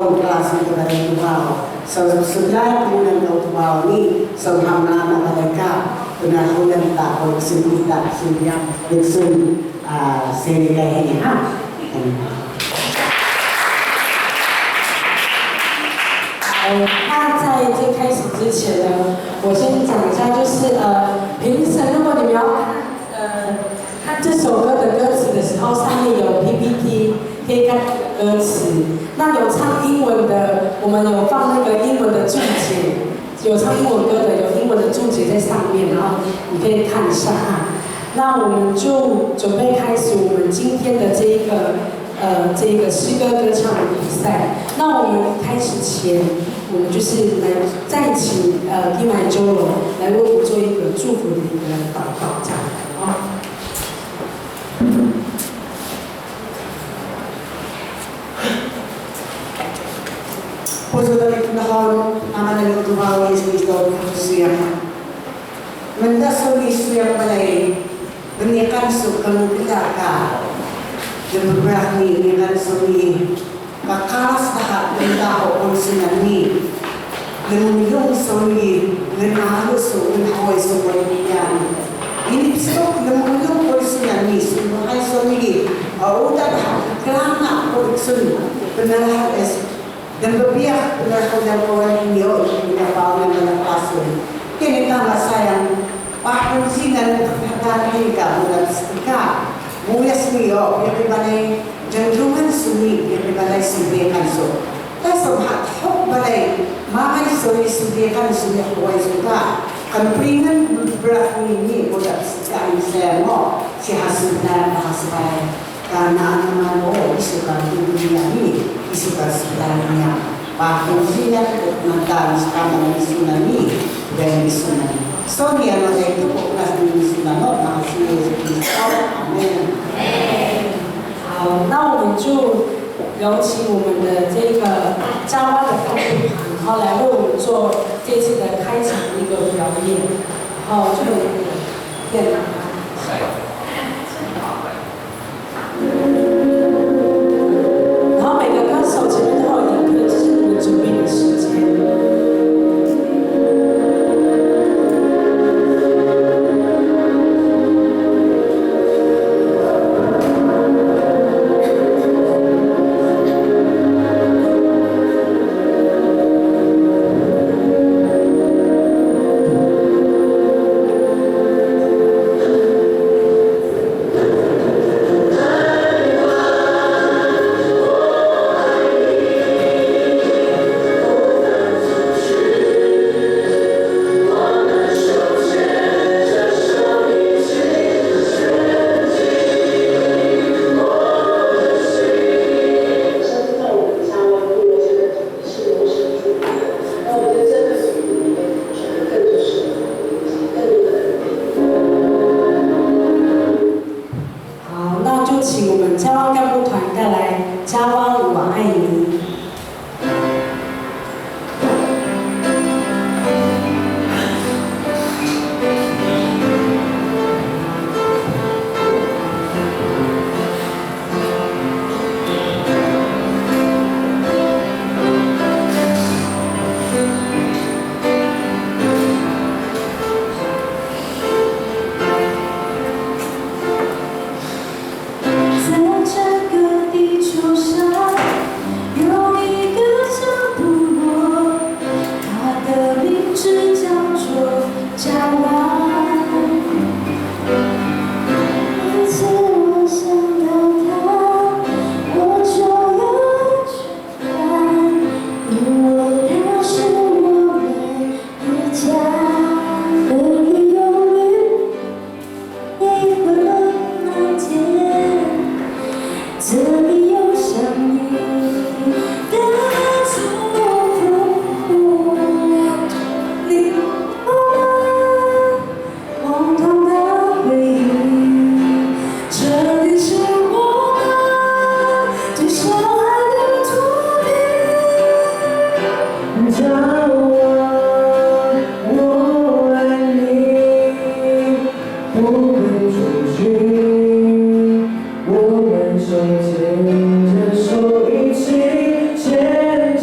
klase kepada Tuhan. Sebelah kemudian Tuhan ini selama mereka benar-benar tak bersedia tak sedia bersun sedia ini ha. 那在这开始之前呢，我先讲一下，就是评审，如果你们要看这首歌的歌词的时候，上面有 PPT 可以看歌词。那有唱英文的，我们有放那个英文的注解，有唱英文歌的有英文的注解在上面，然后你可以看一下哈。那我们就准备开始我们今天的这个诗歌歌唱的比赛。那我们开始前，我们就是来再请蒂麦周罗来为我们做一个祝福的一个祷告，这样啊。Puji Tuhan, nama dari Tuhan Yesus Kristus yang mendasari setiap malai berikan sukan kita dan berani dengan suri makalas tahap benda orang senani dan yung suri dengan halus dengan awal semuanya ini stok dengan yung orang senani semua suri udah kerana orang senani benar es dan berbiak benar-benar orang ini punya bangun dalam pasir. Kini tambah sayang, pak pensinan terhadap kita bulan setika, mulia semio, yang dibalai janjungan sumi, yang dibalai sediakan so. Tasam hak hok balai, makai suri sediakan sumi huwai suka. Kampringan berat ini bulan setika ini saya mau si hasil dan hasil. Karena anak-anak isukan dunia ini, isukan sebenarnya pakusinya nanti sekarang disunani dan disunani. So dia nanti itu fokus di disunani, makasih Yesus. Amin. 好，那我们就有请我们的这个嘉湾的干部团，然后来为我们做这次的开场的一个表演，然后就电脑。然后每个歌手前面都有一个，就是你们准备的时间。手牵着手一起前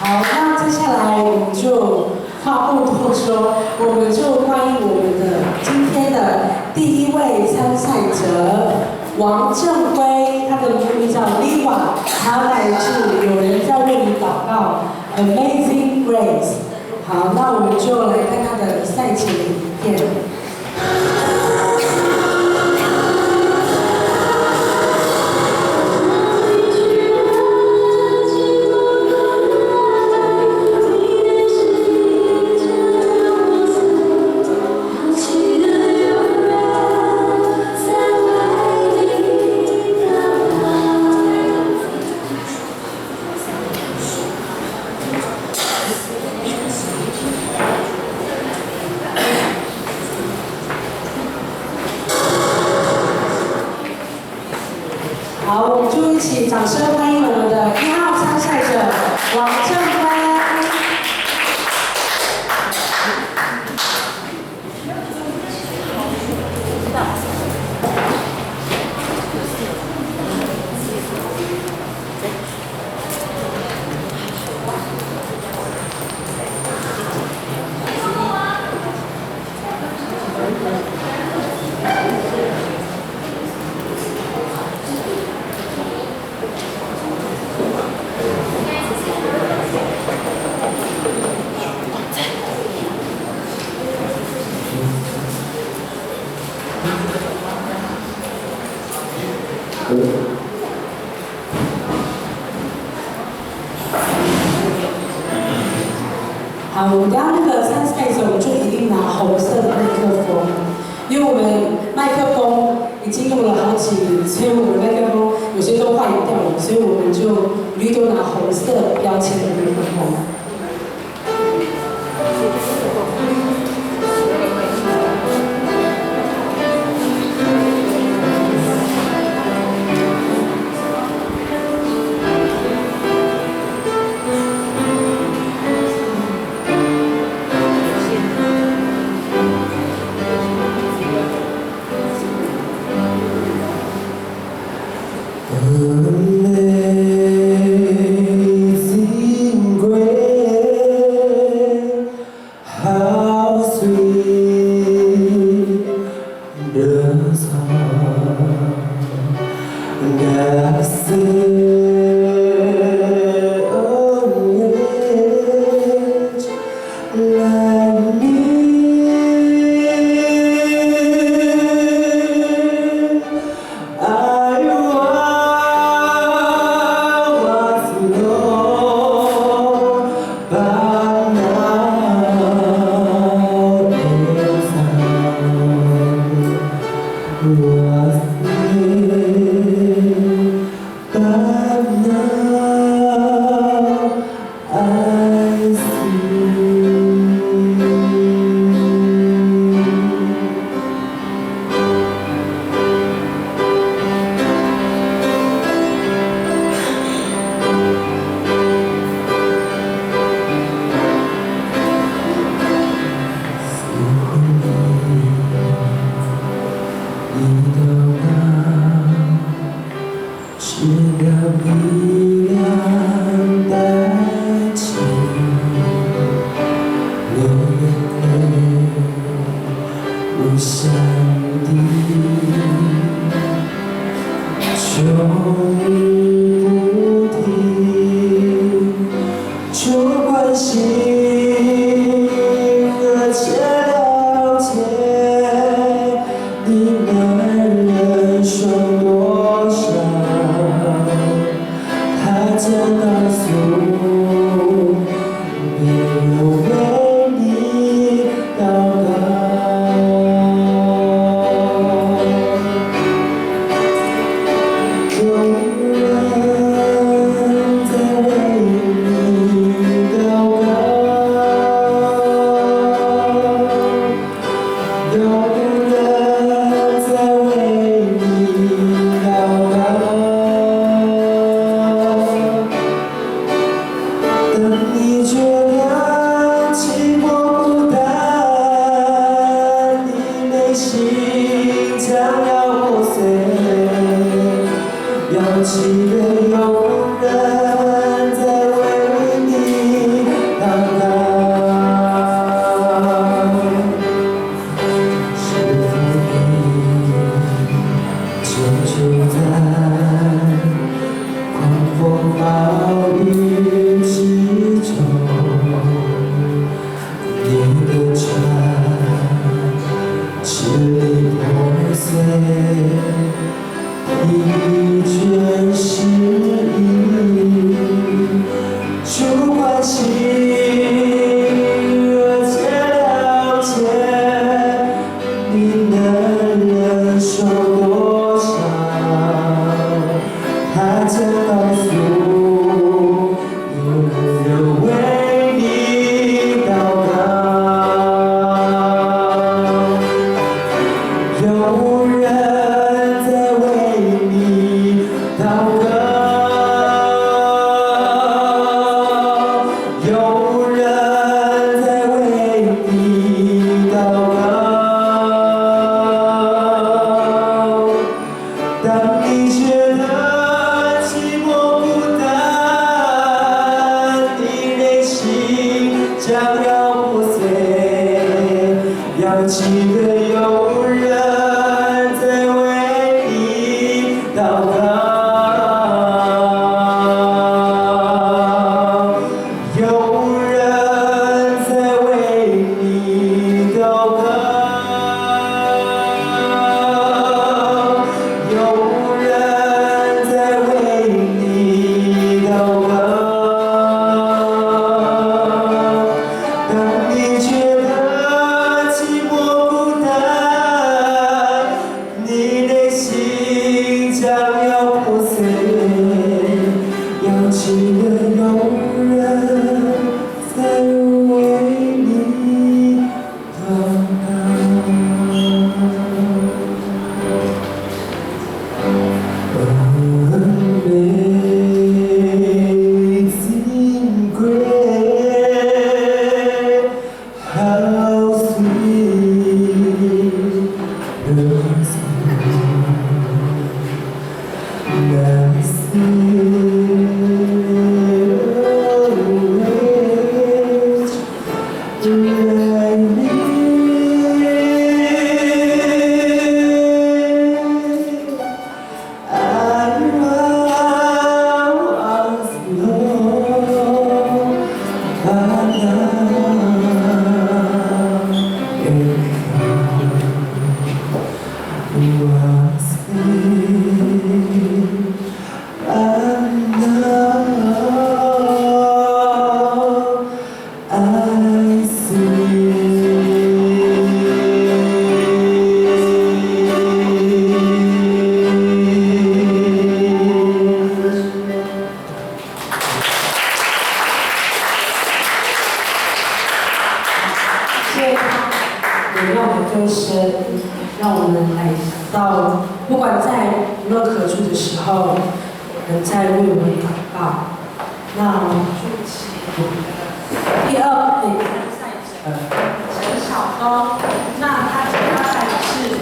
好，那接下来我们就话不多说，我们就欢迎我们的今天的第一位参赛者王正辉，他的名字叫 Liva， 他来自有人在为你祷告 Amazing Grace。好，那我们就来看他的赛前影片。好，我们就一起掌声欢迎我们的1号参赛者王正辉。好，我们刚刚那个参赛者，我们就一定拿红色的麦克风，因为我们麦克风已经用了好几年，所以我们麦克风有些都坏掉了，所以我们就一律都拿红色标签的麦克风。Amazing grace, how sweet the sound that saved a wretch like me. I was lost, but now is found. Was near, but now I see. 谢他原谅我们歌声，让我们来到不管在无路可助的时候，我们在为我们祷告。那我们祝起第二位参赛者陈晓东，那他赛的是